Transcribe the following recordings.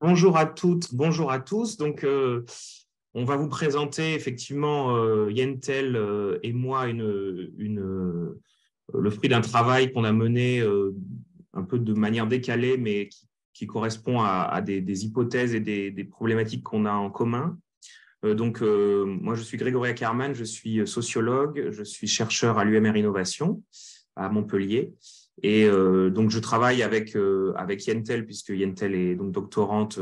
Bonjour à toutes, bonjour à tous. On va vous présenter effectivement, Yentel et moi, le fruit d'un travail qu'on a mené un peu de manière décalée, mais qui correspond à des hypothèses et des problématiques qu'on a en commun. Moi, je suis Grégory Ackermann, je suis sociologue, je suis chercheur à l'UMR Innovation à Montpellier. Donc, je travaille avec Yentel, puisque Yentel est donc doctorante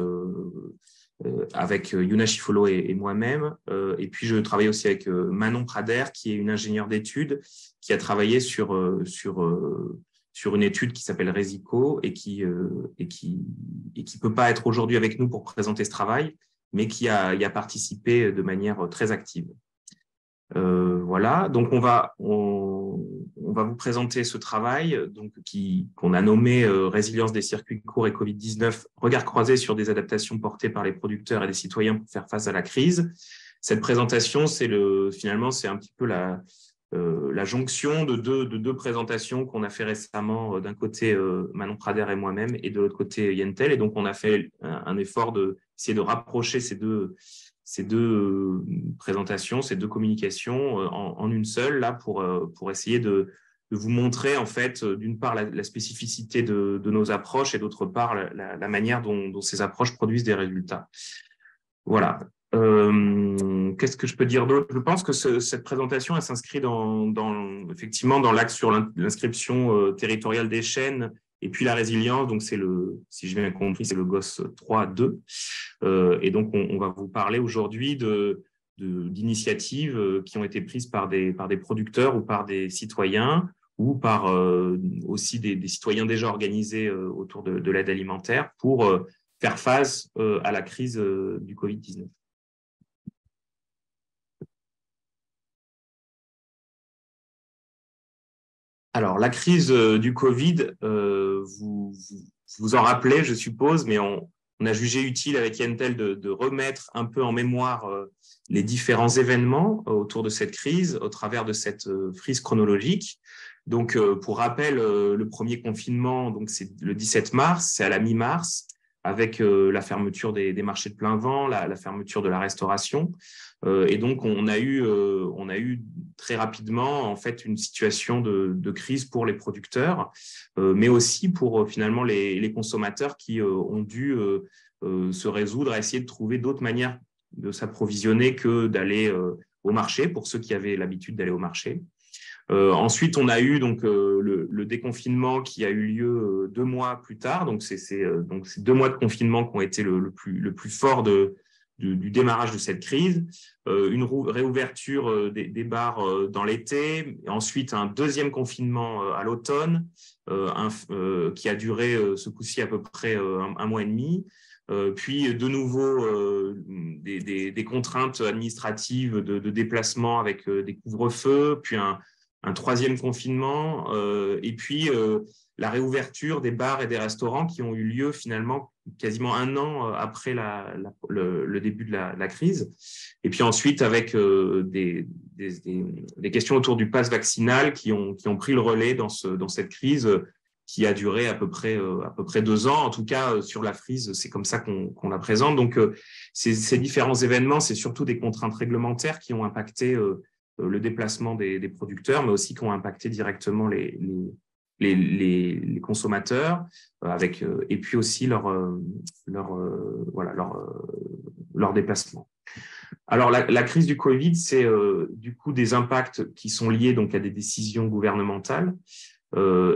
avec Yuna Chifolo et moi-même. Et puis, je travaille aussi avec Manon Prader, qui est une ingénieure d'études, qui a travaillé sur une étude qui s'appelle Resico et qui peut pas être aujourd'hui avec nous pour présenter ce travail, mais y a participé de manière très active. Voilà, donc on va vous présenter ce travail qu'on a nommé Résilience des circuits courts et Covid-19, regard croisé sur des adaptations portées par les producteurs et les citoyens pour faire face à la crise. Cette présentation, finalement, c'est un petit peu la jonction de deux présentations qu'on a fait récemment, d'un côté Manon Prader et moi-même, et de l'autre côté Yentel. Et donc, on a fait un effort d'essayer de rapprocher ces deux présentations, ces deux communications en une seule, là, pour essayer de vous montrer, en fait, d'une part, la spécificité de nos approches et d'autre part, la manière dont ces approches produisent des résultats. Voilà. Qu'est-ce que je peux dire d'autre? Je pense que cette présentation, elle s'inscrit effectivement dans l'axe sur l'inscription territoriale des chaînes et puis la résilience. Donc, si j'ai bien compris, c'est le GOS 3.2. Et donc, on va vous parler aujourd'hui d'initiatives qui ont été prises par des producteurs ou par des citoyens ou par aussi des citoyens déjà organisés autour de l'aide alimentaire pour faire face à la crise du Covid-19. Alors, la crise du Covid, vous en rappelez, je suppose, mais on a jugé utile avec Yentel de remettre un peu en mémoire les différents événements autour de cette crise au travers de cette frise chronologique. Donc, pour rappel, le premier confinement, donc c'est le 17 mars, c'est à la mi-mars, avec la fermeture des marchés de plein vent, la fermeture de la restauration. Et donc, on a eu très rapidement, en fait, une situation de crise pour les producteurs, mais aussi pour finalement les consommateurs qui ont dû se résoudre à essayer de trouver d'autres manières de s'approvisionner que d'aller au marché, pour ceux qui avaient l'habitude d'aller au marché. Ensuite, on a eu donc le déconfinement qui a eu lieu 2 mois plus tard. Donc, c'est 2 mois de confinement qui ont été le plus fort du démarrage de cette crise. Une réouverture des bars dans l'été. Ensuite, un deuxième confinement à l'automne qui a duré ce coup-ci à peu près un mois et demi. Puis de nouveau des contraintes administratives de déplacement avec des couvre-feux, puis un troisième confinement, et puis la réouverture des bars et des restaurants qui ont eu lieu finalement quasiment un an après le début de la crise. Et puis ensuite, avec des questions autour du pass vaccinal qui ont pris le relais dans cette crise qui a duré à peu près 2 ans. En tout cas, sur la frise, c'est comme ça qu'on la présente. Donc, ces différents événements, c'est surtout des contraintes réglementaires qui ont impacté le déplacement des producteurs, mais aussi qui ont impacté directement les consommateurs, et puis aussi leur déplacement. Alors, la crise du Covid, c'est du coup des impacts qui sont liés donc à des décisions gouvernementales.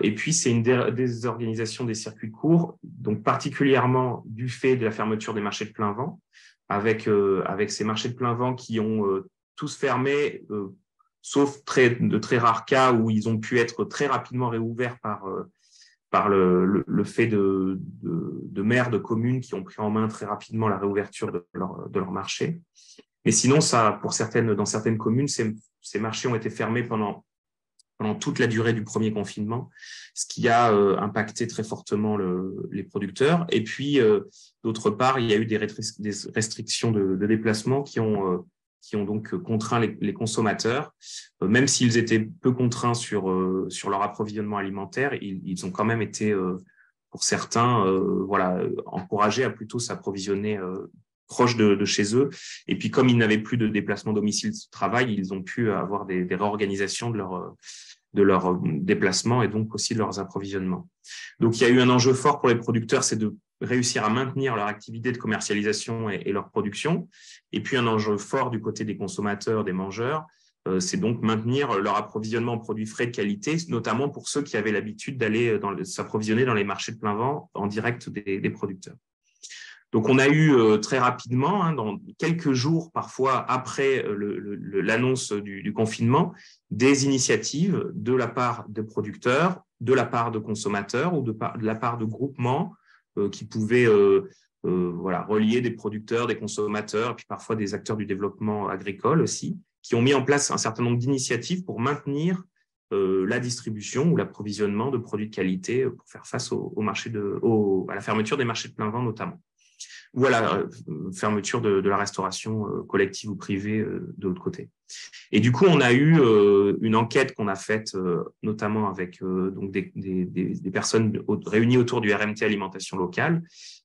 Et puis, c'est une désorganisation des circuits courts, donc particulièrement du fait de la fermeture des marchés de plein vent, avec ces marchés de plein vent qui ont tous fermés, sauf de très rares cas où ils ont pu être très rapidement réouverts par le fait de maires de communes qui ont pris en main très rapidement la réouverture de leur marché. Mais sinon, dans certaines communes, ces marchés ont été fermés pendant toute la durée du premier confinement, ce qui a impacté très fortement les producteurs. Et puis, d'autre part, il y a eu des restrictions de déplacement qui ont donc contraint les consommateurs. Même s'ils étaient peu contraints sur leur approvisionnement alimentaire, ils ont quand même été pour certains, encourager à plutôt s'approvisionner proche de chez eux. Et puis, comme ils n'avaient plus de déplacement domicile de travail, ils ont pu avoir des réorganisations de leur déplacement et donc aussi de leurs approvisionnements. Donc, il y a eu un enjeu fort pour les producteurs, c'est de réussir à maintenir leur activité de commercialisation et leur production. Et puis, un enjeu fort du côté des consommateurs, des mangeurs, c'est donc maintenir leur approvisionnement en produits frais de qualité, notamment pour ceux qui avaient l'habitude d'aller s'approvisionner dans les marchés de plein vent en direct des producteurs. Donc, on a eu très rapidement, dans quelques jours parfois après l'annonce du confinement, des initiatives de la part de producteurs, de la part de consommateurs ou de la part de groupements qui pouvaient relier des producteurs, des consommateurs, et puis parfois des acteurs du développement agricole aussi, qui ont mis en place un certain nombre d'initiatives pour maintenir la distribution ou l'approvisionnement de produits de qualité pour faire face à la fermeture des marchés de plein vent notamment. Ou à la fermeture de la restauration collective ou privée de l'autre côté. Et du coup, on a eu une enquête qu'on a faite notamment avec donc des personnes réunies autour du RMT Alimentation Locale,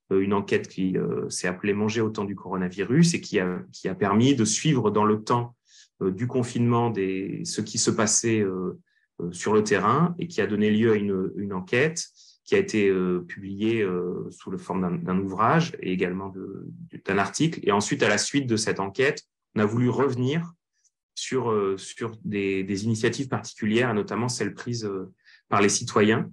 une enquête qui s'est appelée Manger au temps du coronavirus et qui a permis de suivre dans le temps du confinement ce qui se passait sur le terrain et qui a donné lieu à une enquête qui a été publié sous la forme d'un ouvrage et également d'un article. Et ensuite, à la suite de cette enquête, on a voulu revenir sur des initiatives particulières, et notamment celles prises par les citoyens.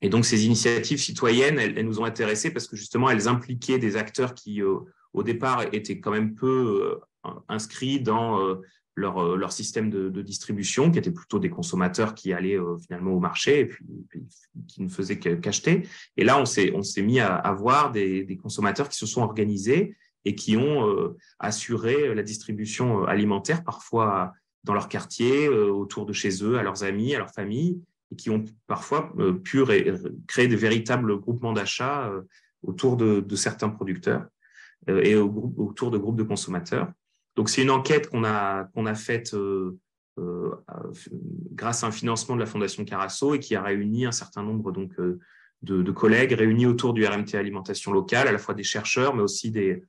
Et donc, ces initiatives citoyennes, elles nous ont intéressés parce que justement, elles impliquaient des acteurs qui, au départ, étaient quand même peu inscrits dans leur système de distribution, qui étaient plutôt des consommateurs qui allaient finalement au marché et puis qui ne faisaient qu'acheter. Et là, on s'est mis à voir des consommateurs qui se sont organisés et qui ont assuré la distribution alimentaire, parfois dans leur quartier, autour de chez eux, à leurs amis, à leur famille, et qui ont parfois pu créer de véritables groupements d'achat autour de certains producteurs et autour de groupes de consommateurs. Donc, c'est une enquête qu'on a faite grâce à un financement de la Fondation Carasso et qui a réuni un certain nombre donc, de collègues réunis autour du RMT Alimentation Locale, à la fois des chercheurs, mais aussi des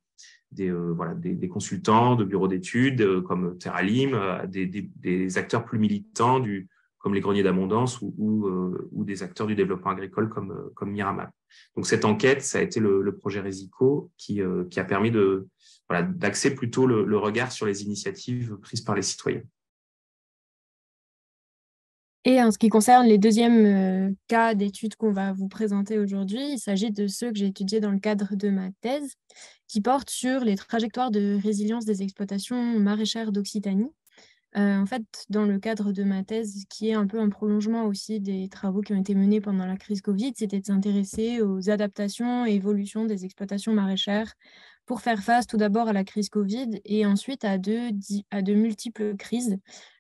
consultants de bureaux d'études comme Terralim, des acteurs plus militants comme les greniers d'abondance ou des acteurs du développement agricole comme Miramap. Donc, cette enquête, ça a été le projet Resico qui a permis d'axer plutôt le regard sur les initiatives prises par les citoyens. Et en ce qui concerne les deuxièmes cas d'études qu'on va vous présenter aujourd'hui, il s'agit de ceux que j'ai étudiés dans le cadre de ma thèse, qui portent sur les trajectoires de résilience des exploitations maraîchères d'Occitanie. En fait, dans le cadre de ma thèse, qui est un peu un prolongement aussi des travaux qui ont été menés pendant la crise Covid, c'était de s'intéresser aux adaptations et évolutions des exploitations maraîchères pour faire face tout d'abord à la crise Covid et ensuite à de multiples crises.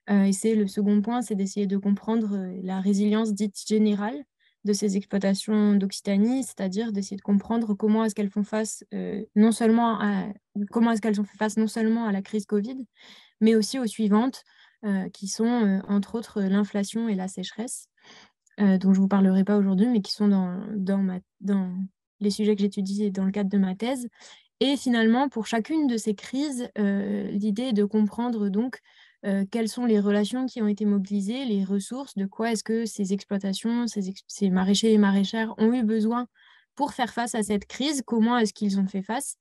Et c'est le second point, c'est d'essayer de comprendre la résilience dite générale de ces exploitations d'Occitanie, c'est-à-dire d'essayer de comprendre comment est-ce qu'elles font face non seulement à la crise Covid, mais aussi aux suivantes, qui sont entre autres l'inflation et la sécheresse, dont je ne vous parlerai pas aujourd'hui, mais qui sont dans les sujets que j'étudie dans le cadre de ma thèse. Et finalement, pour chacune de ces crises, l'idée est de comprendre donc quelles sont les relations qui ont été mobilisées, les ressources, de quoi est-ce que ces exploitations, ces maraîchers et maraîchères ont eu besoin pour faire face à cette crise, comment est-ce qu'ils ont fait face.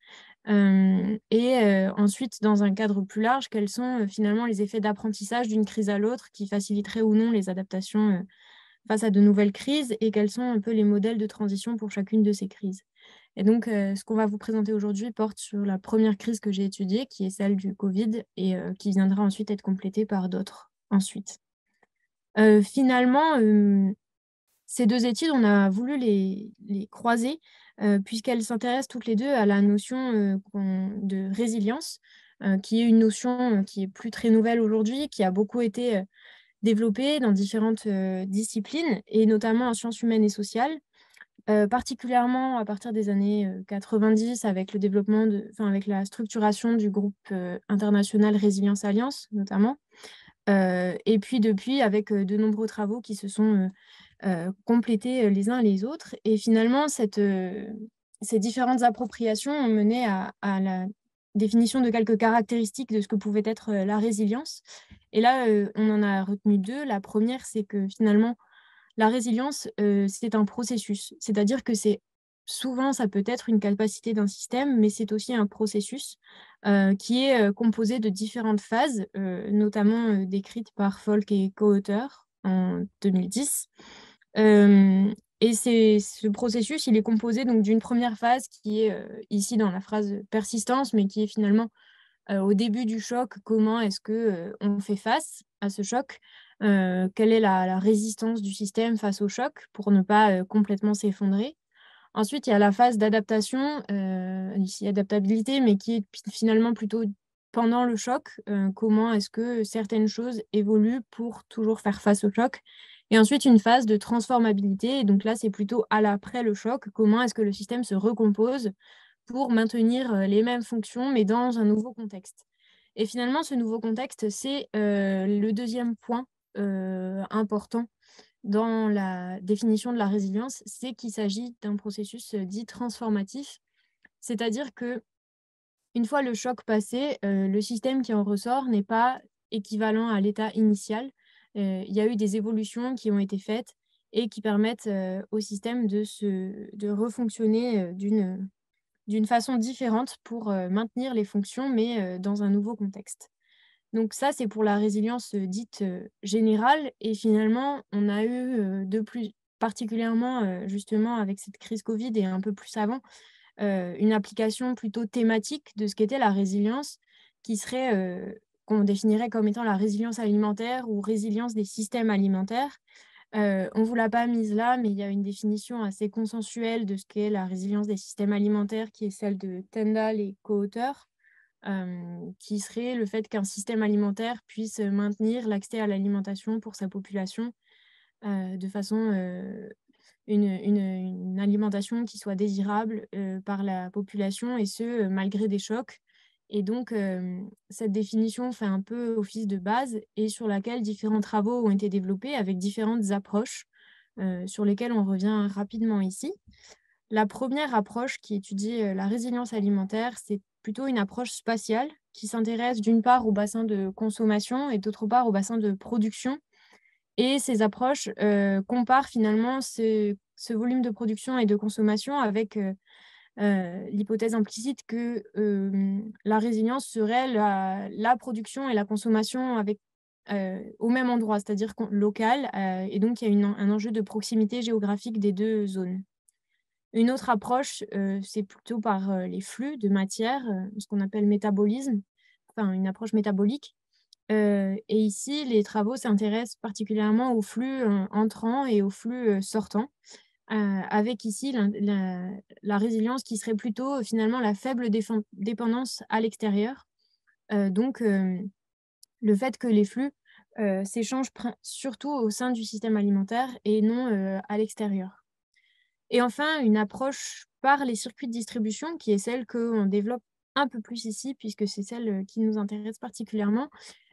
Ensuite, dans un cadre plus large, quels sont finalement les effets d'apprentissage d'une crise à l'autre qui faciliteraient ou non les adaptations face à de nouvelles crises et quels sont un peu les modèles de transition pour chacune de ces crises. Et donc, ce qu'on va vous présenter aujourd'hui porte sur la première crise que j'ai étudiée, qui est celle du Covid et qui viendra ensuite être complétée par d'autres ensuite. Finalement, ces deux études, on a voulu les croiser puisqu'elles s'intéressent toutes les deux à la notion de résilience, qui est une notion qui est plus très nouvelle aujourd'hui, qui a beaucoup été développée dans différentes disciplines, et notamment en sciences humaines et sociales, particulièrement à partir des années 90 avec le développement avec la structuration du groupe international Résilience Alliance notamment. Et puis depuis, avec de nombreux travaux qui se sont compléter les uns les autres. Et finalement, ces différentes appropriations ont mené à la définition de quelques caractéristiques de ce que pouvait être la résilience. Et là, on en a retenu deux. La première, c'est que finalement, la résilience, c'est un processus. C'est-à-dire que souvent, ça peut être une capacité d'un système, mais c'est aussi un processus qui est composé de différentes phases, notamment décrites par Folk et co-auteurs en 2010. Et ce processus, il est composé donc d'une première phase qui est ici dans la phrase persistance, mais qui est finalement au début du choc, comment est-ce que on fait face à ce choc? Quelle est la résistance du système face au choc pour ne pas complètement s'effondrer? Ensuite, il y a la phase d'adaptation, ici adaptabilité, mais qui est finalement plutôt pendant le choc. Comment est-ce que certaines choses évoluent pour toujours faire face au choc? Et ensuite, une phase de transformabilité. Et donc là, c'est plutôt à l'après le choc. Comment est-ce que le système se recompose pour maintenir les mêmes fonctions, mais dans un nouveau contexte? Et finalement, ce nouveau contexte, c'est le deuxième point important dans la définition de la résilience, c'est qu'il s'agit d'un processus dit transformatif, c'est-à-dire que une fois le choc passé, le système qui en ressort n'est pas équivalent à l'état initial. Il y a eu des évolutions qui ont été faites et qui permettent au système de refonctionner d'une façon différente pour maintenir les fonctions, mais dans un nouveau contexte. Donc ça, c'est pour la résilience dite générale. Et finalement, on a eu de plus particulièrement justement avec cette crise Covid et un peu plus avant, une application plutôt thématique de ce qu'était la résilience, qui serait qu'on définirait comme étant la résilience alimentaire ou résilience des systèmes alimentaires. On ne vous l'a pas mise là, mais il y a une définition assez consensuelle de ce qu'est la résilience des systèmes alimentaires, qui est celle de Tyndall et co-auteurs, qui serait le fait qu'un système alimentaire puisse maintenir l'accès à l'alimentation pour sa population de façon une alimentation qui soit désirable par la population, et ce malgré des chocs. Et donc cette définition fait un peu office de base et sur laquelle différents travaux ont été développés avec différentes approches sur lesquelles on revient rapidement ici. La première approche qui étudie la résilience alimentaire, c'est plutôt une approche spatiale qui s'intéresse d'une part au bassin de consommation et d'autre part au bassin de production. Et ces approches comparent finalement ce volume de production et de consommation avec l'hypothèse implicite que la résilience serait la production et la consommation au même endroit, c'est-à-dire local, et donc il y a un enjeu de proximité géographique des deux zones. Une autre approche, c'est plutôt par les flux de matière, ce qu'on appelle métabolisme, enfin une approche métabolique. Et ici, les travaux s'intéressent particulièrement aux flux entrants et aux flux sortants, avec ici la résilience qui serait plutôt finalement la faible dépendance à l'extérieur. Donc, le fait que les flux s'échangent surtout au sein du système alimentaire et non à l'extérieur. Et enfin, une approche par les circuits de distribution, qui est celle qu'on développe un peu plus ici, puisque c'est celle qui nous intéresse particulièrement,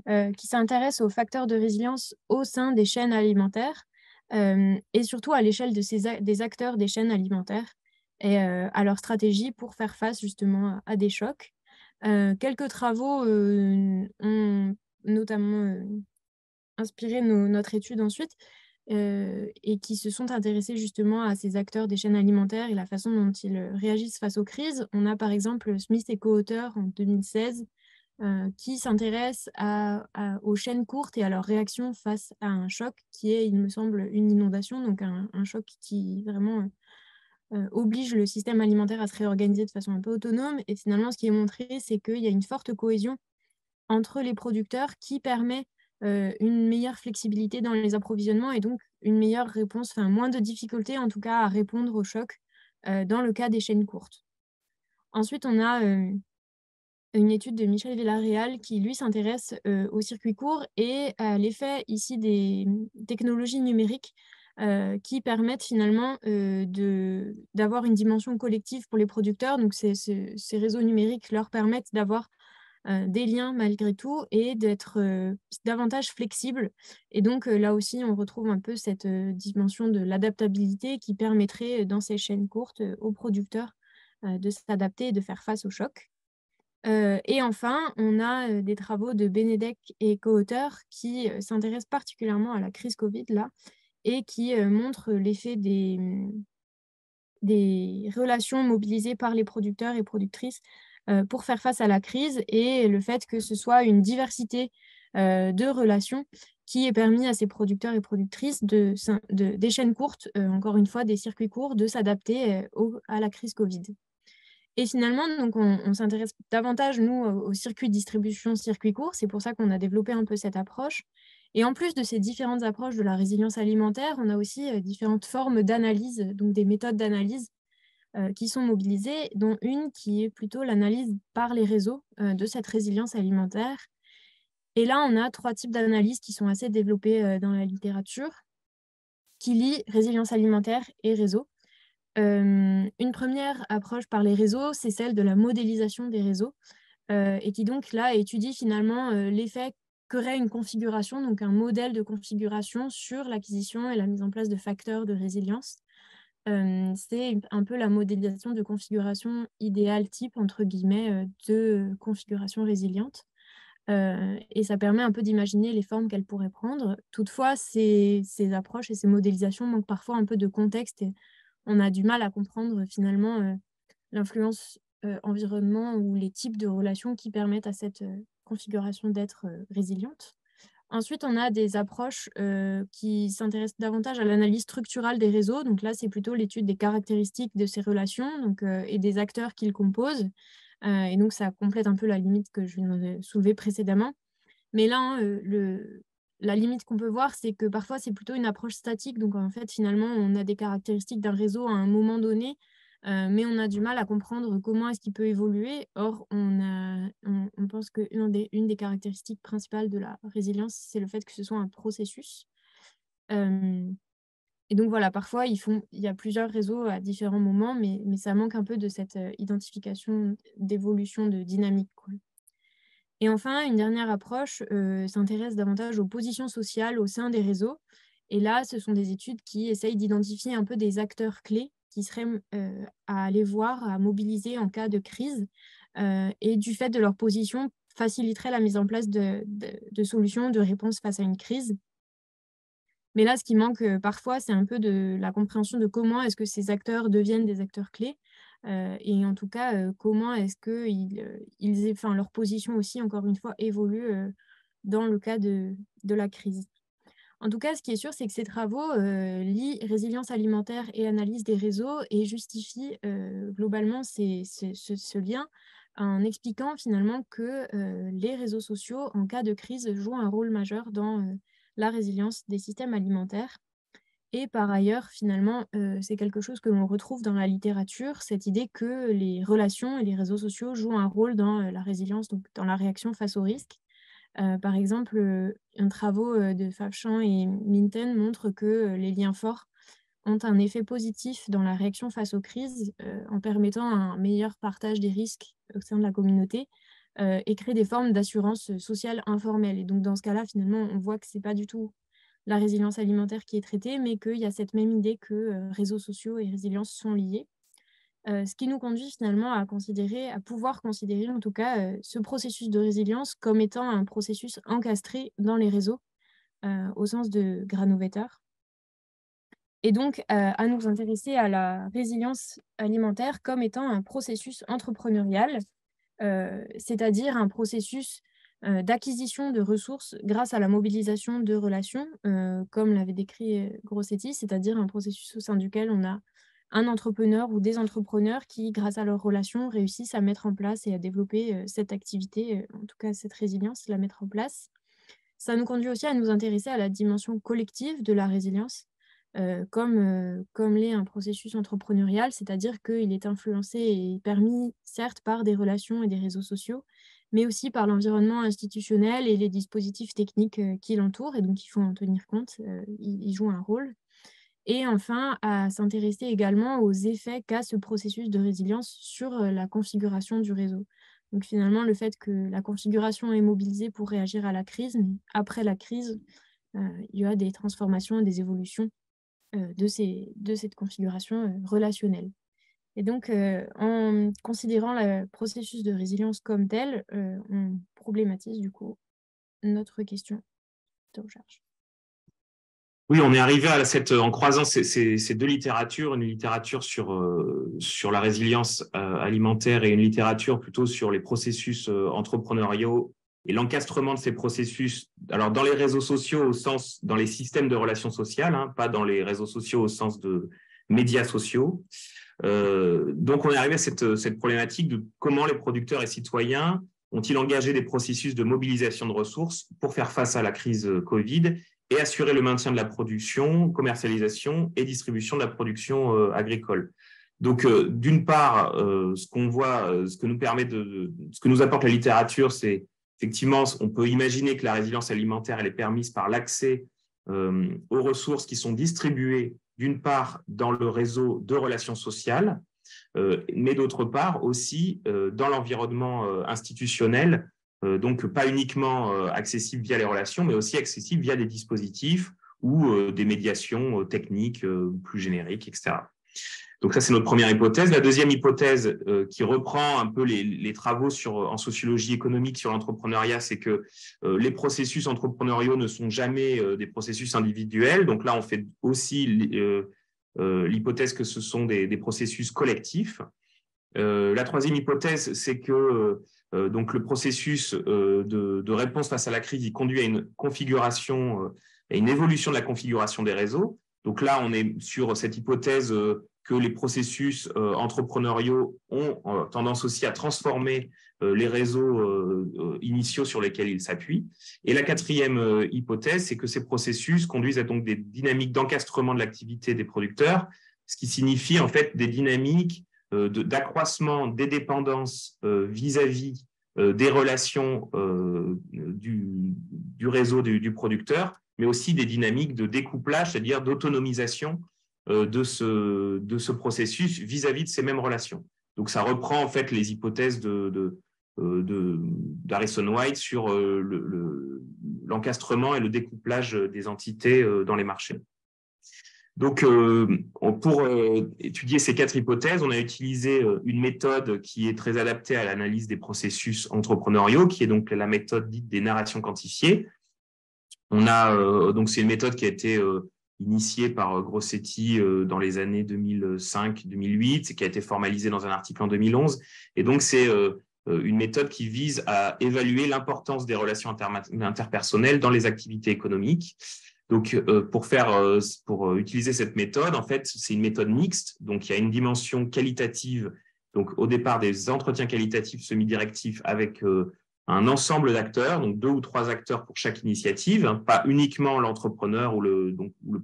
qui s'intéresse aux facteurs de résilience au sein des chaînes alimentaires et surtout à l'échelle des acteurs des chaînes alimentaires et à leur stratégie pour faire face justement à des chocs. Quelques travaux ont notamment inspiré notre étude ensuite et qui se sont intéressés justement à ces acteurs des chaînes alimentaires et la façon dont ils réagissent face aux crises. On a par exemple Smith et co-auteurs en 2016 qui s'intéressent aux chaînes courtes et à leur réaction face à un choc qui est, il me semble, une inondation, donc un choc qui vraiment oblige le système alimentaire à se réorganiser de façon un peu autonome. Et finalement, ce qui est montré, c'est qu'il y a une forte cohésion entre les producteurs qui permet une meilleure flexibilité dans les approvisionnements et donc une meilleure réponse, enfin moins de difficultés en tout cas à répondre aux chocs dans le cas des chaînes courtes. Ensuite, on a une étude de Michel Villarreal qui, lui, s'intéresse aux circuits courts et à l'effet ici des technologies numériques qui permettent finalement d'avoir une dimension collective pour les producteurs. Donc, ces réseaux numériques leur permettent d'avoir des liens malgré tout et d'être davantage flexible. Et donc là aussi, on retrouve un peu cette dimension de l'adaptabilité qui permettrait dans ces chaînes courtes aux producteurs de s'adapter et de faire face au choc. Et enfin, on a des travaux de Benedek et co-auteurs qui s'intéressent particulièrement à la crise Covid là, et qui montrent l'effet des relations mobilisées par les producteurs et productrices pour faire face à la crise et le fait que ce soit une diversité de relations qui est permis à ces producteurs et productrices des chaînes courtes, encore une fois des circuits courts, de s'adapter à la crise Covid. Et finalement, donc on s'intéresse davantage, nous, au circuit de distribution, circuit court. C'est pour ça qu'on a développé un peu cette approche. Et en plus de ces différentes approches de la résilience alimentaire, on a aussi différentes formes d'analyse, donc des méthodes d'analyse qui sont mobilisées, dont une qui est plutôt l'analyse par les réseaux de cette résilience alimentaire. Et là, on a 3 types d'analyses qui sont assez développées dans la littérature, qui lient résilience alimentaire et réseau. Une première approche par les réseaux, c'est celle de la modélisation des réseaux, et qui donc là étudie finalement l'effet qu'aurait une configuration, donc un modèle de configuration sur l'acquisition et la mise en place de facteurs de résilience. C'est un peu la modélisation de configuration idéale type, entre guillemets, de configuration résiliente. Et ça permet un peu d'imaginer les formes qu'elle pourrait prendre. Toutefois, ces approches et ces modélisations manquent parfois un peu de contexte et on a du mal à comprendre finalement l'influence environnement ou les types de relations qui permettent à cette configuration d'être résiliente. Ensuite, on a des approches qui s'intéressent davantage à l'analyse structurale des réseaux. Donc là, c'est plutôt l'étude des caractéristiques de ces relations donc, et des acteurs qui le composent. Et donc, ça complète un peu la limite que je viens de soulever précédemment. Mais là, hein, la limite qu'on peut voir, c'est que parfois, c'est plutôt une approche statique. Donc, en fait, finalement, on a des caractéristiques d'un réseau à un moment donné, mais on a du mal à comprendre comment est-ce qu'il peut évoluer. Or, on pense qu'une des caractéristiques principales de la résilience, c'est le fait que ce soit un processus. Et donc, voilà, parfois, il y a plusieurs réseaux à différents moments, mais ça manque un peu de cette identification d'évolution de dynamique, quoi. Et enfin, une dernière approche s'intéresse davantage aux positions sociales au sein des réseaux. Et là, ce sont des études qui essayent d'identifier un peu des acteurs clés qui seraient à aller voir, à mobiliser en cas de crise. Et du fait de leur position, faciliterait la mise en place de solutions, de réponses face à une crise. Mais là, ce qui manque parfois, c'est un peu de la compréhension de comment est-ce que ces acteurs deviennent des acteurs clés. Et en tout cas, comment est-ce qu'ils enfin, leur position aussi, encore une fois, évolue dans le cas de la crise. En tout cas, ce qui est sûr, c'est que ces travaux lient résilience alimentaire et analyse des réseaux et justifient globalement ce lien en expliquant finalement que les réseaux sociaux, en cas de crise, jouent un rôle majeur dans la résilience des systèmes alimentaires. Et par ailleurs, finalement, c'est quelque chose que l'on retrouve dans la littérature, cette idée que les relations et les réseaux sociaux jouent un rôle dans la résilience, donc dans la réaction face aux risques. Par exemple, un travaux de Favchan et Minton montrent que les liens forts ont un effet positif dans la réaction face aux crises en permettant un meilleur partage des risques au sein de la communauté et créent des formes d'assurance sociale informelle. Et donc, dans ce cas-là, finalement, on voit que ce n'est pas du tout la résilience alimentaire qui est traitée, mais qu'il y a cette même idée que réseaux sociaux et résilience sont liés. Ce qui nous conduit finalement à pouvoir considérer en tout cas ce processus de résilience comme étant un processus encastré dans les réseaux au sens de Granovetter. Et donc à nous intéresser à la résilience alimentaire comme étant un processus entrepreneurial, c'est-à-dire un processus d'acquisition de ressources grâce à la mobilisation de relations, comme l'avait décrit Grossetti, c'est-à-dire un processus au sein duquel on a un entrepreneur ou des entrepreneurs qui, grâce à leurs relations, réussissent à mettre en place et à développer cette activité, en tout cas cette résilience, la mettre en place. Ça nous conduit aussi à nous intéresser à la dimension collective de la résilience, comme l'est un processus entrepreneurial, c'est-à-dire qu'il est influencé et permis, certes, par des relations et des réseaux sociaux, mais aussi par l'environnement institutionnel et les dispositifs techniques qui l'entourent, et donc il faut en tenir compte, ils jouent un rôle. Et enfin, à s'intéresser également aux effets qu'a ce processus de résilience sur la configuration du réseau. Donc finalement, le fait que la configuration est mobilisée pour réagir à la crise, mais après la crise, il y a des transformations et des évolutions de cette configuration relationnelle. Et donc, en considérant le processus de résilience comme tel, on problématise du coup notre question de recherche. Oui, on est arrivé à en croisant ces deux littératures, une littérature sur la résilience alimentaire et une littérature plutôt sur les processus entrepreneuriaux et l'encastrement de ces processus. Alors, dans les réseaux sociaux, dans les systèmes de relations sociales, hein, pas dans les réseaux sociaux au sens de médias sociaux. Donc, on est arrivé à cette problématique de comment les producteurs et citoyens ont-ils engagé des processus de mobilisation de ressources pour faire face à la crise Covid et assurer le maintien de la production, commercialisation et distribution de la production agricole. Donc, d'une part, ce qu'on voit, ce que nous apporte la littérature, c'est effectivement, on peut imaginer que la résilience alimentaire, elle est permise par l'accès aux ressources qui sont distribuées, d'une part, dans le réseau de relations sociales, mais d'autre part aussi dans l'environnement institutionnel, donc pas uniquement accessible via les relations, mais aussi accessible via des dispositifs ou des médiations techniques plus génériques, etc. Donc ça, c'est notre première hypothèse. La deuxième hypothèse qui reprend un peu les travaux en sociologie économique sur l'entrepreneuriat, c'est que les processus entrepreneuriaux ne sont jamais des processus individuels. Donc là, on fait aussi l'hypothèse que ce sont des processus collectifs. La troisième hypothèse, c'est que donc le processus de réponse face à la crise, il conduit à une configuration, à une évolution de la configuration des réseaux. Donc là, on est sur cette hypothèse que les processus entrepreneuriaux ont tendance aussi à transformer les réseaux initiaux sur lesquels ils s'appuient. Et la quatrième hypothèse, c'est que ces processus conduisent à donc des dynamiques d'encastrement de l'activité des producteurs, ce qui signifie en fait des dynamiques d'accroissement des dépendances vis-à-vis des relations du réseau du producteur, mais aussi des dynamiques de découplage, c'est-à-dire d'autonomisation de ce processus vis-à-vis de ces mêmes relations. Donc, ça reprend en fait les hypothèses d'Harrison White sur l'encastrement et le découplage des entités dans les marchés. Donc, pour étudier ces quatre hypothèses, on a utilisé une méthode qui est très adaptée à l'analyse des processus entrepreneuriaux, qui est donc la méthode dite des narrations quantifiées. Donc c'est une méthode qui a été initiée par Grossetti dans les années 2005-2008, qui a été formalisée dans un article en 2011. Et donc, c'est une méthode qui vise à évaluer l'importance des relations interpersonnelles dans les activités économiques. Donc, pour utiliser cette méthode, en fait, c'est une méthode mixte. Donc, il y a une dimension qualitative. Donc, au départ, des entretiens qualitatifs semi-directifs avec un ensemble d'acteurs, donc 2 ou 3 acteurs pour chaque initiative, hein, pas uniquement l'entrepreneur ou le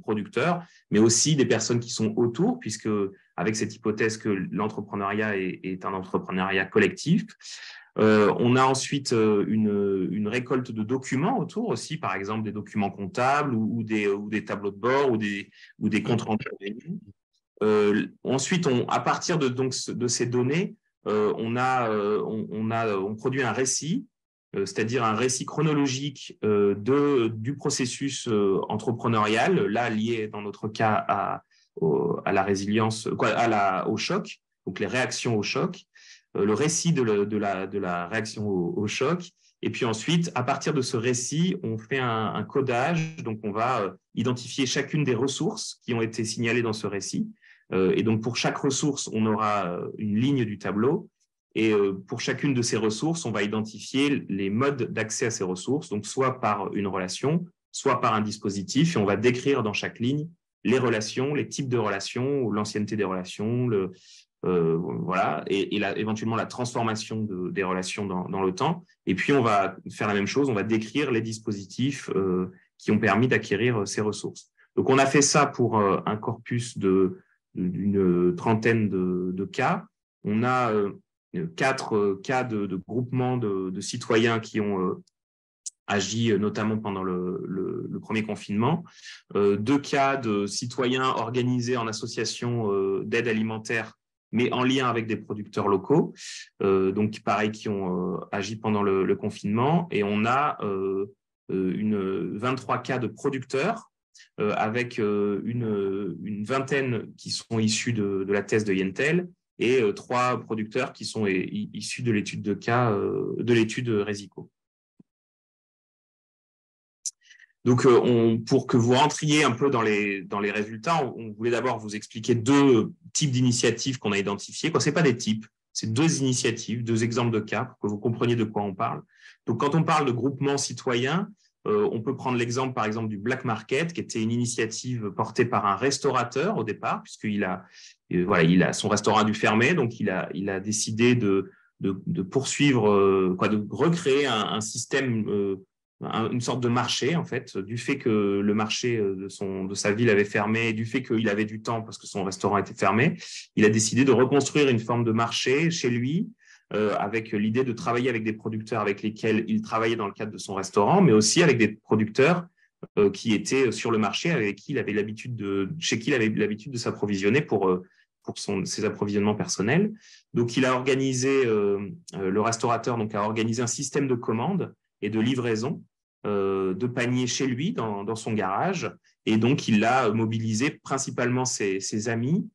producteur, mais aussi des personnes qui sont autour, puisque avec cette hypothèse que l'entrepreneuriat est un entrepreneuriat collectif. On a ensuite une récolte de documents autour aussi, par exemple des documents comptables ou des tableaux de bord ou des comptes rendus. Ensuite, à partir de ces données, on produit un récit, c'est-à-dire un récit chronologique du processus entrepreneurial, là lié dans notre cas à la résilience, au choc, donc les réactions au choc. Le récit de la réaction au choc. Et puis ensuite, à partir de ce récit, on fait un codage. Donc, on va identifier chacune des ressources qui ont été signalées dans ce récit. Et donc, pour chaque ressource, on aura une ligne du tableau. Et pour chacune de ces ressources, on va identifier les modes d'accès à ces ressources, donc soit par une relation, soit par un dispositif. Et on va décrire dans chaque ligne les relations, les types de relations, ou l'ancienneté des relations, voilà, et éventuellement la transformation des relations dans le temps. Et puis, on va faire la même chose, on va décrire les dispositifs qui ont permis d'acquérir ces ressources. Donc, on a fait ça pour un corpus d'une trentaine de cas. On a 4 cas de groupements de citoyens qui ont agi notamment pendant le premier confinement, 2 cas de citoyens organisés en association d'aide alimentaire mais en lien avec des producteurs locaux, donc pareil, qui ont agi pendant le confinement. Et on a 23 cas de producteurs avec une vingtaine qui sont issus de la thèse de Yentel et 3 producteurs qui sont issus de l'étude de cas, de l'étude Resico. Donc, pour que vous rentriez un peu dans les résultats, on voulait d'abord vous expliquer 2 types d'initiatives qu'on a identifiées. Ce n'est pas des types, c'est 2 initiatives, 2 exemples de cas pour que vous compreniez de quoi on parle. Donc, quand on parle de groupement citoyen, on peut prendre l'exemple, par exemple, du Black Market, qui était une initiative portée par un restaurateur au départ, puisqu'il a, son restaurant a dû fermer, donc il a décidé de poursuivre, de recréer un système, une sorte de marché, en fait, du fait que le marché de sa ville avait fermé, du fait qu'il avait du temps parce que son restaurant était fermé. Il a décidé de reconstruire une forme de marché chez lui, avec l'idée de travailler avec des producteurs avec lesquels il travaillait dans le cadre de son restaurant, mais aussi avec des producteurs qui étaient sur le marché, avec qui il avait chez qui il avait l'habitude de s'approvisionner pour ses approvisionnements personnels. Donc, il a organisé, le restaurateur donc, a organisé un système de commande et de livraison de paniers chez lui, dans son garage. Et donc, il a mobilisé principalement ses amis,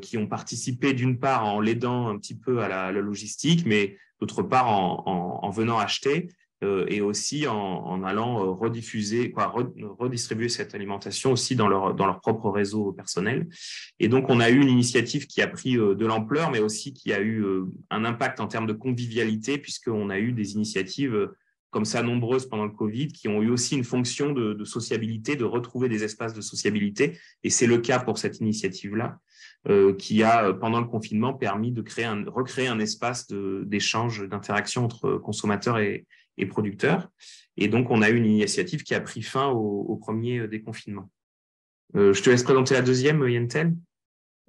qui ont participé d'une part en l'aidant un petit peu à la logistique, mais d'autre part en venant acheter et aussi en allant redistribuer cette alimentation aussi dans leur propre réseau personnel. Et donc, on a eu une initiative qui a pris de l'ampleur, mais aussi qui a eu un impact en termes de convivialité, puisqu'on a eu des initiatives comme ça nombreuses pendant le Covid, qui ont eu aussi une fonction de sociabilité, de retrouver des espaces de sociabilité. Et c'est le cas pour cette initiative-là, qui a, pendant le confinement, permis de recréer un espace d'échange, d'interaction entre consommateurs et producteurs. Et donc, on a eu une initiative qui a pris fin au premier déconfinement. Je te laisse présenter la deuxième, Yentel.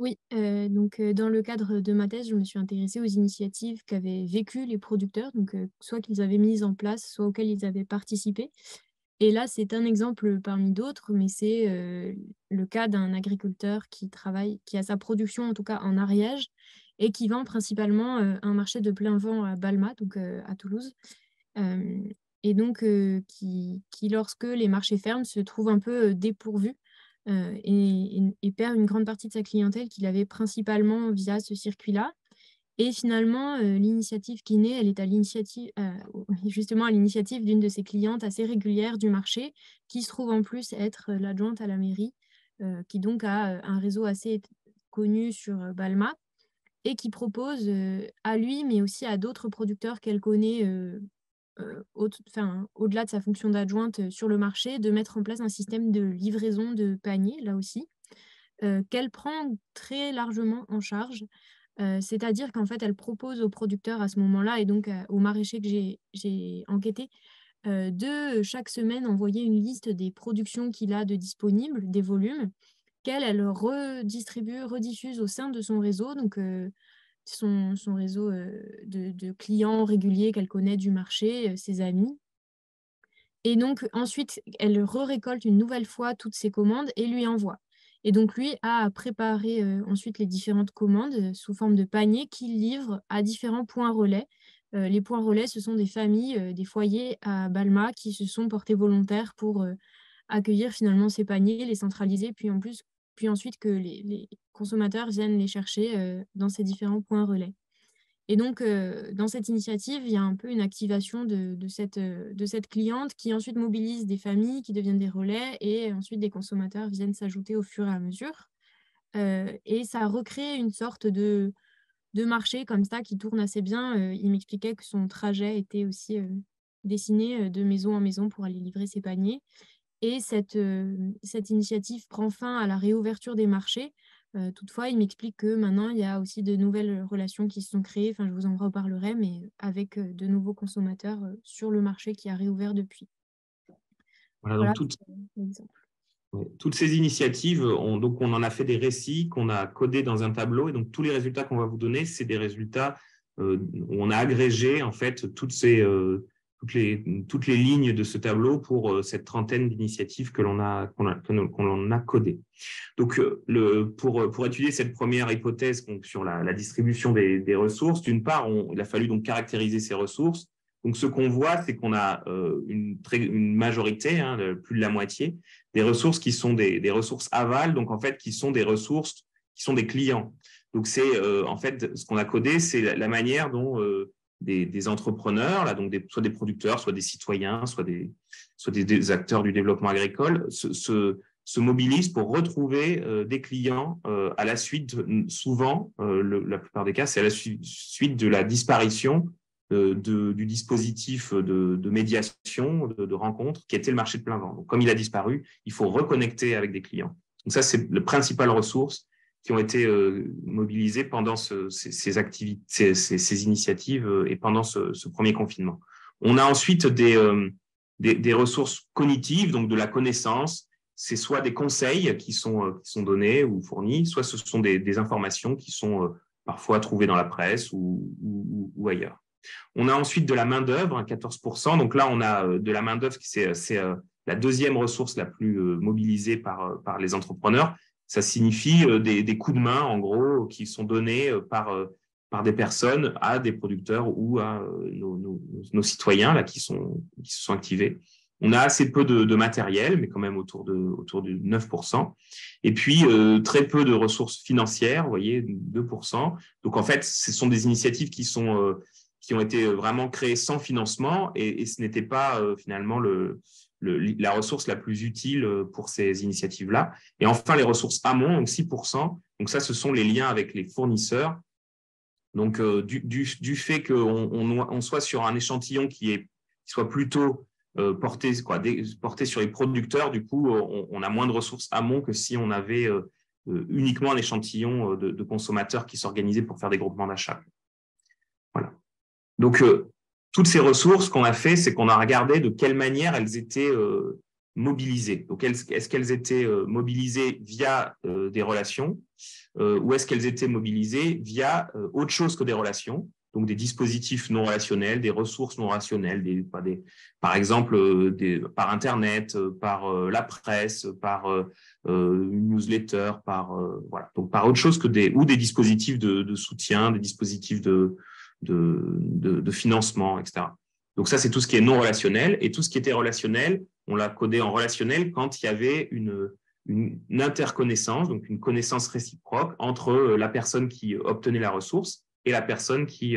Oui, donc dans le cadre de ma thèse, je me suis intéressée aux initiatives qu'avaient vécues les producteurs, donc soit qu'ils avaient mises en place, soit auxquelles ils avaient participé. Et là, c'est un exemple parmi d'autres, mais c'est le cas d'un agriculteur qui a sa production en tout cas en Ariège et qui vend principalement un marché de plein vent à Balma, donc à Toulouse. Et donc qui, lorsque les marchés ferment, se trouve un peu dépourvu et perd une grande partie de sa clientèle qu'il avait principalement via ce circuit-là. Et finalement, l'initiative qui naît, elle est justement à l'initiative d'une de ses clientes assez régulières du marché, qui se trouve en plus être l'adjointe à la mairie, qui donc a un réseau assez connu sur Balma, et qui propose à lui, mais aussi à d'autres producteurs qu'elle connaît au-delà de sa fonction d'adjointe sur le marché, de mettre en place un système de livraison de paniers, là aussi, qu'elle prend très largement en charge. C'est-à-dire qu'en fait, elle propose aux producteurs à ce moment-là, et donc aux maraîchers que j'ai enquêtés, de chaque semaine envoyer une liste des productions qu'il a de disponibles, des volumes, elle redistribue, rediffuse au sein de son réseau, donc son réseau de clients réguliers qu'elle connaît du marché, ses amis. Et donc ensuite, elle récolte une nouvelle fois toutes ses commandes et lui envoie. Et donc lui a préparé ensuite les différentes commandes sous forme de paniers qu'il livre à différents points relais. Les points relais, ce sont des familles, des foyers à Balma qui se sont portés volontaires pour accueillir finalement ces paniers, les centraliser, puis ensuite que les consommateurs viennent les chercher dans ces différents points relais. Et donc, dans cette initiative, il y a un peu une activation de cette cliente qui ensuite mobilise des familles qui deviennent des relais et ensuite des consommateurs viennent s'ajouter au fur et à mesure. Et ça recrée une sorte de marché comme ça qui tourne assez bien. Il m'expliquait que son trajet était aussi dessiné de maison en maison pour aller livrer ses paniers. Et cette initiative prend fin à la réouverture des marchés. Toutefois, il m'explique que maintenant, il y a aussi de nouvelles relations qui se sont créées, enfin, je vous en reparlerai, mais avec de nouveaux consommateurs sur le marché qui a réouvert depuis. Voilà, Voilà, donc c'est un exemple. toutes ces initiatives, on en a fait des récits qu'on a codés dans un tableau. Et donc, tous les résultats qu'on va vous donner, c'est des résultats où on a agrégé en fait toutes toutes les lignes de ce tableau pour cette trentaine d'initiatives que l'on a codées. Donc, pour étudier cette première hypothèse donc, sur la distribution des ressources, d'une part, il a fallu donc caractériser ces ressources. Donc, ce qu'on voit, c'est qu'on a une majorité, plus de la moitié, des ressources qui sont des ressources aval, donc en fait, qui sont des ressources qui sont des clients. Donc, c'est en fait, ce qu'on a codé, c'est la manière dont des entrepreneurs, là, donc soit des producteurs, soit des citoyens, soit des acteurs du développement agricole, se mobilisent pour retrouver des clients à la suite, souvent, la plupart des cas, c'est à la suite de la disparition du dispositif de médiation, de rencontre, qui était le marché de plein vent. Donc, comme il a disparu, il faut reconnecter avec des clients. Donc ça, c'est la principale ressource qui ont été mobilisées pendant ces activités, ces initiatives et pendant ce premier confinement. On a ensuite des ressources cognitives, donc de la connaissance. C'est soit des conseils qui sont donnés ou fournis, soit ce sont des informations qui sont parfois trouvées dans la presse ou ailleurs. On a ensuite de la main-d'œuvre, 14%. Donc là, on a de la main-d'œuvre, c'est la deuxième ressource la plus mobilisée par les entrepreneurs. Ça signifie des coups de main, en gros, qui sont donnés par des personnes à des producteurs ou à nos citoyens là, qui se sont activés. On a assez peu de matériel, mais quand même autour de 9%. Et puis, très peu de ressources financières, vous voyez, 2%. Donc, en fait, ce sont des initiatives qui ont été vraiment créées sans financement et ce n'était pas finalement la ressource la plus utile pour ces initiatives-là. Et enfin, les ressources amont, donc 6%. Donc ça, ce sont les liens avec les fournisseurs. Donc, du fait qu'on soit sur un échantillon qui soit plutôt porté sur les producteurs, du coup, on a moins de ressources amont que si on avait uniquement un échantillon de consommateurs qui s'organisaient pour faire des groupements d'achat. Voilà. Donc, toutes ces ressources qu'on a fait, c'est qu'on a regardé de quelle manière elles étaient mobilisées. Donc, est-ce qu'elles étaient mobilisées via des relations ou est-ce qu'elles étaient mobilisées via autre chose que des relations, donc des dispositifs non relationnels, des ressources non relationnelles, par exemple par Internet, par la presse, par une newsletter, voilà. Donc, par autre chose que ou des dispositifs de soutien, des dispositifs de financement, etc. Donc ça, c'est tout ce qui est non relationnel. Et tout ce qui était relationnel, on l'a codé en relationnel quand il y avait une interconnaissance, donc une connaissance réciproque entre la personne qui obtenait la ressource et la personne qui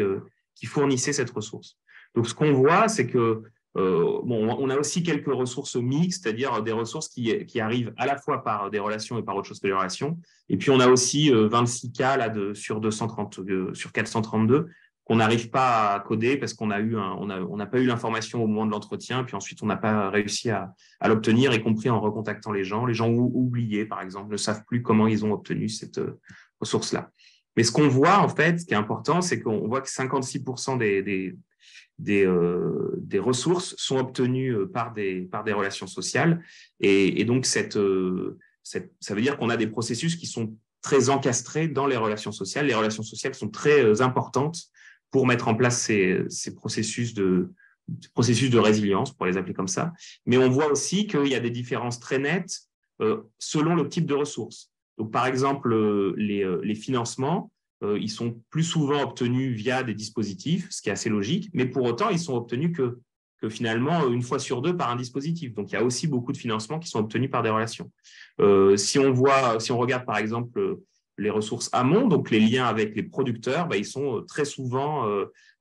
fournissait cette ressource. Donc ce qu'on voit, c'est que on a aussi quelques ressources mixtes, c'est-à-dire des ressources qui arrivent à la fois par des relations et par autre chose que des relations. Et puis on a aussi 26 cas là, sur 432 qu'on n'arrive pas à coder parce qu'on n'a pas eu l'information au moment de l'entretien, puis ensuite on n'a pas réussi à l'obtenir, y compris en recontactant les gens. Les gens ont oublié, par exemple, ne savent plus comment ils ont obtenu cette ressource-là. Mais ce qu'on voit, en fait, ce qui est important, c'est qu'on voit que 56% des ressources sont obtenues par des relations sociales. Et donc, ça veut dire qu'on a des processus qui sont très encastrés dans les relations sociales. Les relations sociales sont très importantes pour mettre en place ces processus de résilience, pour les appeler comme ça. Mais on voit aussi qu'il y a des différences très nettes selon le type de ressources. Donc, par exemple, les financements, ils sont plus souvent obtenus via des dispositifs, ce qui est assez logique, mais pour autant, ils sont obtenus que finalement, une fois sur deux par un dispositif. Donc, il y a aussi beaucoup de financements qui sont obtenus par des relations. Si on regarde, par exemple, les ressources amont, donc les liens avec les producteurs, ils sont très souvent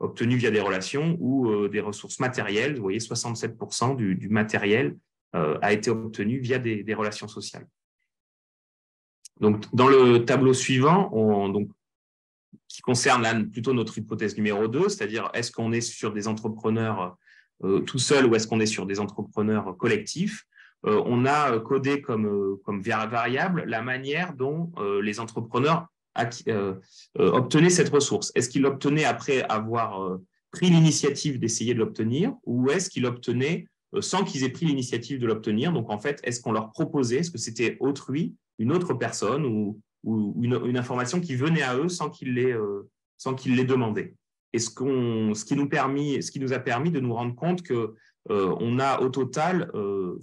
obtenus via des relations ou des ressources matérielles. Vous voyez, 67% du matériel a été obtenu via des relations sociales. Donc, dans le tableau suivant, qui concerne là, plutôt notre hypothèse numéro 2, c'est-à-dire est-ce qu'on est sur des entrepreneurs tout seuls ou est-ce qu'on est sur des entrepreneurs collectifs, on a codé comme variable la manière dont les entrepreneurs obtenaient cette ressource. Est-ce qu'ils l'obtenaient après avoir pris l'initiative d'essayer de l'obtenir ou est-ce qu'ils l'obtenaient sans qu'ils aient pris l'initiative de l'obtenir? Donc, en fait, est-ce qu'on leur proposait, est-ce que c'était autrui, une autre personne ou une information qui venait à eux sans qu'ils l'aient demandé? et ce qui nous a permis de nous rendre compte que on a au total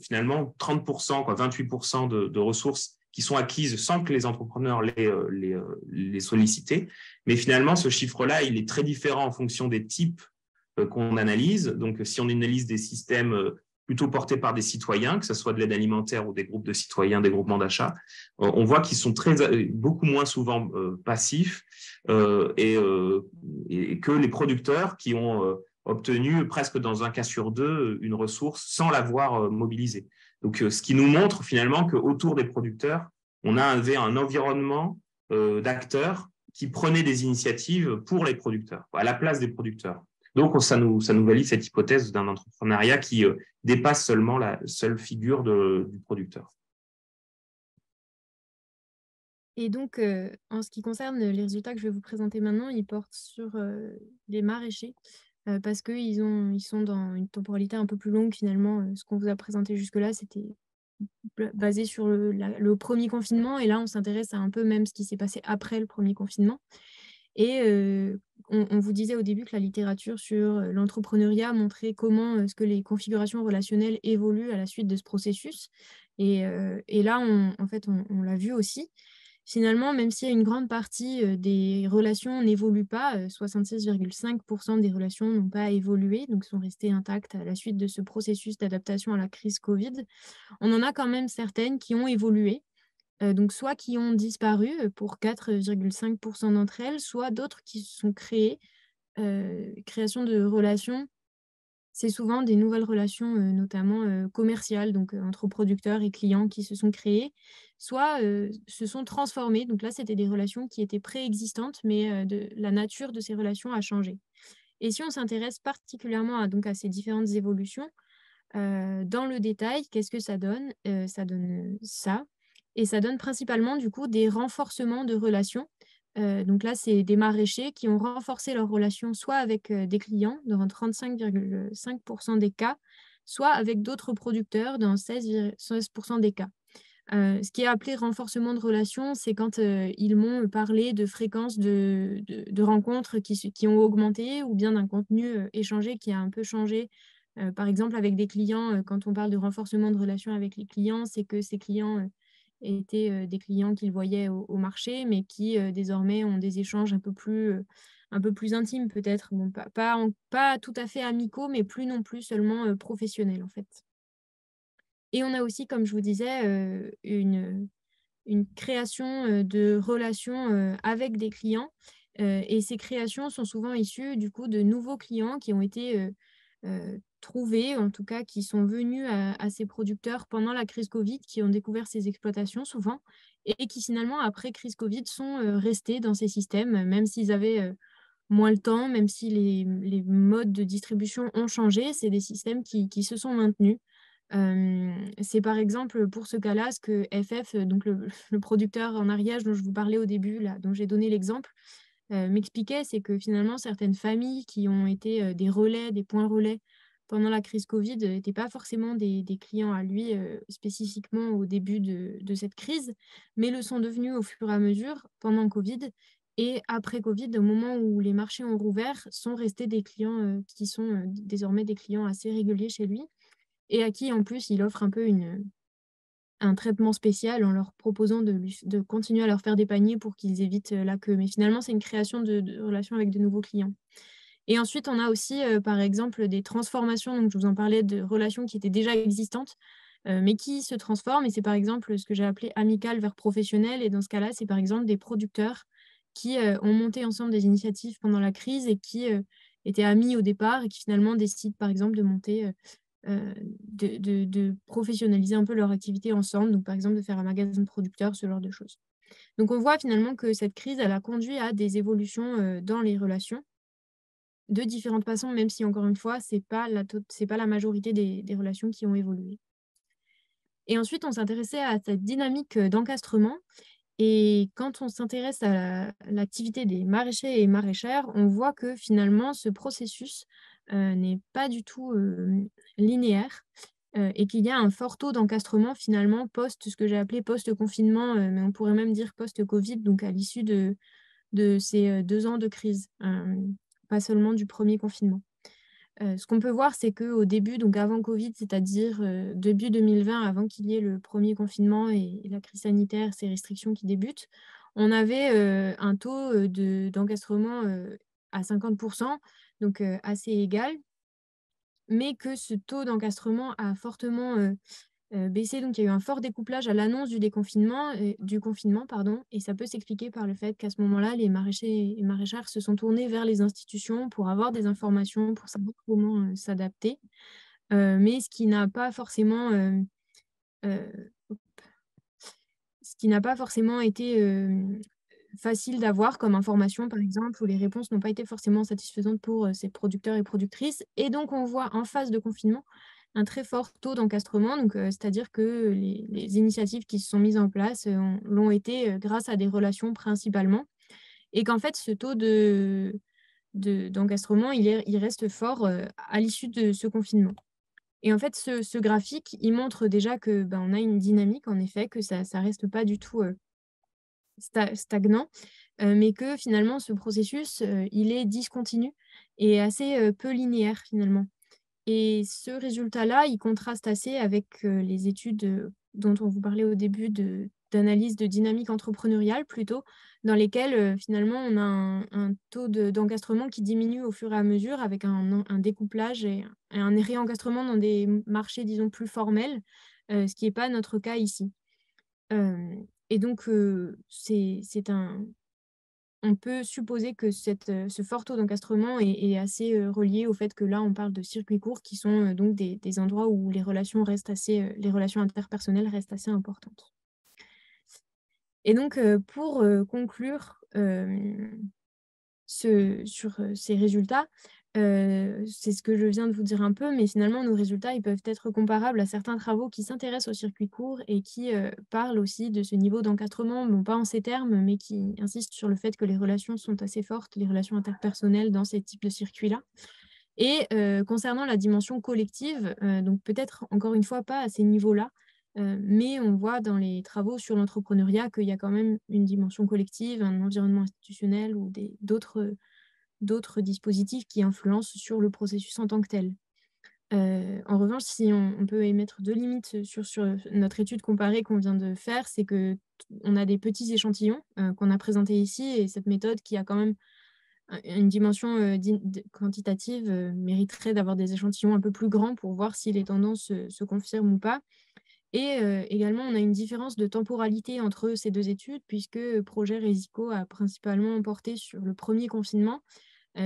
finalement 30%, 28% de ressources qui sont acquises sans que les entrepreneurs les sollicitent. Mais finalement, ce chiffre-là, il est très différent en fonction des types qu'on analyse. Donc, si on analyse des systèmes plutôt portés par des citoyens, que ce soit de l'aide alimentaire ou des groupes de citoyens, des groupements d'achat, on voit qu'ils sont beaucoup moins souvent passifs et que les producteurs qui ont obtenu presque dans un cas sur deux une ressource sans l'avoir mobilisée. Donc, ce qui nous montre finalement qu'autour des producteurs, on avait un environnement d'acteurs qui prenaient des initiatives pour les producteurs, à la place des producteurs. Donc, ça nous valide cette hypothèse d'un entrepreneuriat qui dépasse seulement la seule figure du producteur. Et donc, en ce qui concerne les résultats que je vais vous présenter maintenant, ils portent sur les maraîchers parce qu'ils sont dans une temporalité un peu plus longue finalement. Ce qu'on vous a présenté jusque-là, c'était basé sur le premier confinement. Et là, on s'intéresse à un peu même ce qui s'est passé après le premier confinement. Et on vous disait au début que la littérature sur l'entrepreneuriat montrait comment ce que les configurations relationnelles évoluent à la suite de ce processus. Et là, en fait, on l'a vu aussi. Finalement, même si une grande partie des relations n'évoluent pas, 66,5% des relations n'ont pas évolué, donc sont restées intactes à la suite de ce processus d'adaptation à la crise Covid, on en a quand même certaines qui ont évolué, donc soit qui ont disparu pour 4,5% d'entre elles, soit d'autres qui se sont créées. Création de relations, c'est souvent des nouvelles relations, notamment commerciales, donc entre producteurs et clients qui se sont créées, soit se sont transformées. Donc là, c'était des relations qui étaient préexistantes, mais la nature de ces relations a changé. Et si on s'intéresse particulièrement donc, à ces différentes évolutions, dans le détail, qu'est-ce que ça donne? Ça donne ça. Et ça donne principalement, du coup, des renforcements de relations. Donc là, c'est des maraîchers qui ont renforcé leurs relations soit avec des clients, dans 35,5% des cas, soit avec d'autres producteurs, dans 16% des cas. Ce qui est appelé renforcement de relations, c'est quand ils m'ont parlé de fréquences de rencontres qui ont augmenté ou bien d'un contenu échangé qui a un peu changé. Par exemple, avec des clients, quand on parle de renforcement de relations avec les clients, c'est que ces clients étaient des clients qu'ils voyaient au marché, mais qui désormais ont des échanges un peu plus intimes peut-être. Bon, pas tout à fait amicaux, mais plus non plus seulement professionnels en fait. Et on a aussi, comme je vous disais, une création de relations avec des clients. Et ces créations sont souvent issues du coup de nouveaux clients qui ont été trouvés, en tout cas qui sont venus à ces producteurs pendant la crise Covid, qui ont découvert ces exploitations souvent, et qui finalement, après crise Covid, sont restés dans ces systèmes, même s'ils avaient moins le temps, même si les modes de distribution ont changé, c'est des systèmes qui se sont maintenus. C'est par exemple pour ce cas-là ce que FF, donc le producteur en Ariège dont je vous parlais au début, là, dont j'ai donné l'exemple, m'expliquait, c'est que finalement certaines familles qui ont été des relais, des points relais pendant la crise Covid n'étaient pas forcément des clients à lui spécifiquement au début de cette crise, mais le sont devenus au fur et à mesure pendant Covid. Et après Covid, au moment où les marchés ont rouvert, sont restés des clients qui sont désormais des clients assez réguliers chez lui et à qui, en plus, il offre un peu un traitement spécial en leur proposant de continuer à leur faire des paniers pour qu'ils évitent la queue. Mais finalement, c'est une création de relations avec de nouveaux clients. Et ensuite, on a aussi, par exemple, des transformations. Donc, je vous en parlais de relations qui étaient déjà existantes, mais qui se transforment. Et c'est par exemple ce que j'ai appelé amical vers professionnel. Et dans ce cas-là, c'est par exemple des producteurs qui ont monté ensemble des initiatives pendant la crise et qui étaient amis au départ et qui finalement décident, par exemple, de monter de professionnaliser un peu leur activité ensemble, donc par exemple de faire un magasin de producteurs, ce genre de choses. Donc on voit finalement que cette crise, elle a conduit à des évolutions dans les relations de différentes façons, même si encore une fois, c'est pas la majorité des relations qui ont évolué. Et ensuite, on s'intéressait à cette dynamique d'encastrement. Et quand on s'intéresse à l'activité des maraîchers et maraîchères, on voit que finalement, ce processus n'est pas du tout linéaire et qu'il y a un fort taux d'encastrement finalement ce que j'ai appelé post-confinement, mais on pourrait même dire post-Covid, donc à l'issue de ces 2 ans de crise. pas seulement du premier confinement. Ce qu'on peut voir, c'est qu'au début, donc avant Covid, c'est-à-dire début 2020, avant qu'il y ait le premier confinement et la crise sanitaire, ces restrictions qui débutent, on avait un taux d'encastrement à 50%, donc assez égal, mais que ce taux d'encastrement a fortement baissé. Donc il y a eu un fort découplage à l'annonce du confinement, pardon, et ça peut s'expliquer par le fait qu'à ce moment-là, les maraîchers et maraîchères se sont tournés vers les institutions pour avoir des informations, pour savoir comment s'adapter. Mais euh, ce qui n'a pas forcément été facile d'avoir comme information, par exemple, où les réponses n'ont pas été forcément satisfaisantes pour ces producteurs et productrices. Et donc, on voit en phase de confinement un très fort taux d'encastrement, donc c'est-à-dire que les initiatives qui se sont mises en place l'ont été grâce à des relations principalement, et qu'en fait, ce taux d'encastrement, il reste fort à l'issue de ce confinement. Et en fait, ce graphique, il montre déjà que ben, on a une dynamique, en effet, que ça ne reste pas du tout stagnant, mais que finalement, ce processus, il est discontinu et assez peu linéaire finalement. Et ce résultat-là, il contraste assez avec les études dont on vous parlait au début d'analyse de dynamique entrepreneuriale plutôt, dans lesquelles finalement on a un taux d'encastrement qui diminue au fur et à mesure avec un découplage et un réencastrement dans des marchés, disons, plus formels, ce qui n'est pas notre cas ici. Et donc, on peut supposer que ce fort taux d'encastrement est assez relié au fait que là, on parle de circuits courts qui sont donc des endroits où les relations les relations interpersonnelles restent assez importantes. Et donc, pour conclure sur ces résultats, c'est ce que je viens de vous dire un peu, mais finalement, nos résultats, ils peuvent être comparables à certains travaux qui s'intéressent aux circuits courts et qui parlent aussi de ce niveau d'encadrement, bon, pas en ces termes, mais qui insistent sur le fait que les relations sont assez fortes, les relations interpersonnelles dans ces types de circuits-là. Et concernant la dimension collective, donc peut-être encore une fois pas à ces niveaux-là, mais on voit dans les travaux sur l'entrepreneuriat qu'il y a quand même une dimension collective, un environnement institutionnel ou d'autres dispositifs qui influencent sur le processus en tant que tel. En revanche, si on peut émettre deux limites sur notre étude comparée qu'on vient de faire, c'est qu'on a des petits échantillons qu'on a présentés ici, et cette méthode qui a quand même une dimension quantitative mériterait d'avoir des échantillons un peu plus grands pour voir si les tendances se confirment ou pas. Et également, on a une différence de temporalité entre ces deux études, puisque Projet Resico a principalement porté sur le premier confinement,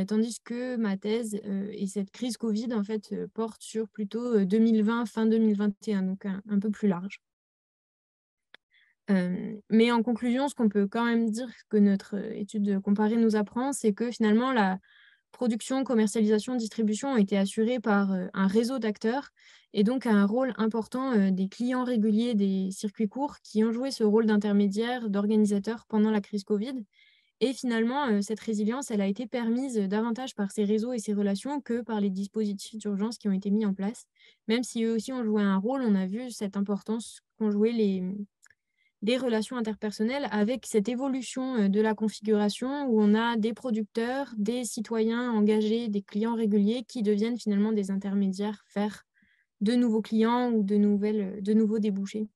tandis que ma thèse et cette crise Covid, en fait, portent sur plutôt 2020, fin 2021, donc un peu plus large. Mais en conclusion, ce qu'on peut quand même dire que notre étude comparée nous apprend, c'est que finalement, la production, commercialisation, distribution ont été assurées par un réseau d'acteurs, et donc un rôle important des clients réguliers des circuits courts qui ont joué ce rôle d'intermédiaire, d'organisateur pendant la crise Covid. Et finalement, cette résilience, elle a été permise davantage par ces réseaux et ces relations que par les dispositifs d'urgence qui ont été mis en place. Même si eux aussi ont joué un rôle, on a vu cette importance qu'ont joué les relations interpersonnelles avec cette évolution de la configuration où on a des producteurs, des citoyens engagés, des clients réguliers qui deviennent finalement des intermédiaires vers de nouveaux clients ou de nouveaux débouchés.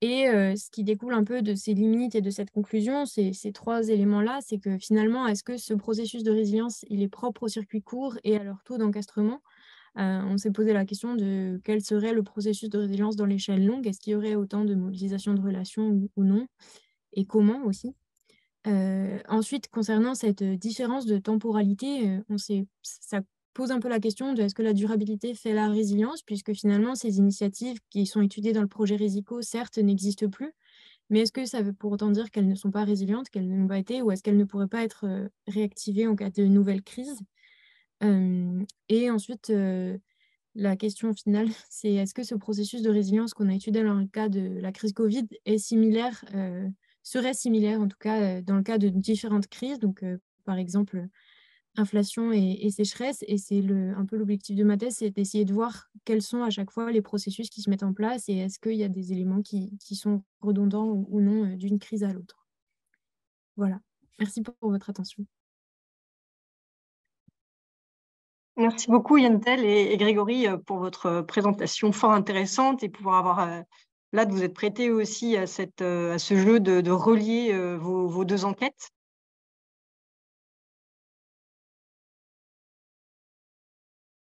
Et ce qui découle un peu de ces limites et de cette conclusion, c'est ces trois éléments-là, c'est que finalement, est-ce que ce processus de résilience, il est propre aux circuits courts et à leur taux d'encastrement? On s'est posé la question de quel serait le processus de résilience dans l'échelle longue. Est-ce qu'il y aurait autant de mobilisation de relations ou non? Et comment aussi? Ensuite, concernant cette différence de temporalité, ça pose un peu la question de est-ce que la durabilité fait la résilience, puisque finalement, ces initiatives qui sont étudiées dans le projet Resico, certes, n'existent plus, mais est-ce que ça veut pour autant dire qu'elles ne sont pas résilientes, qu'elles n'ont pas été, ou est-ce qu'elles ne pourraient pas être réactivées en cas de nouvelle crise? Et ensuite, la question finale, c'est est-ce que ce processus de résilience qu'on a étudié dans le cas de la crise Covid serait similaire en tout cas dans le cas de différentes crises, donc par exemple inflation et sécheresse. Et c'est un peu l'objectif de ma thèse, c'est d'essayer de voir quels sont à chaque fois les processus qui se mettent en place et est-ce qu'il y a des éléments qui sont redondants ou non d'une crise à l'autre. Voilà. Merci pour votre attention. Merci beaucoup Yantel et Grégory pour votre présentation fort intéressante et pouvoir avoir là de vous être prêté aussi à ce jeu de relier vos deux enquêtes.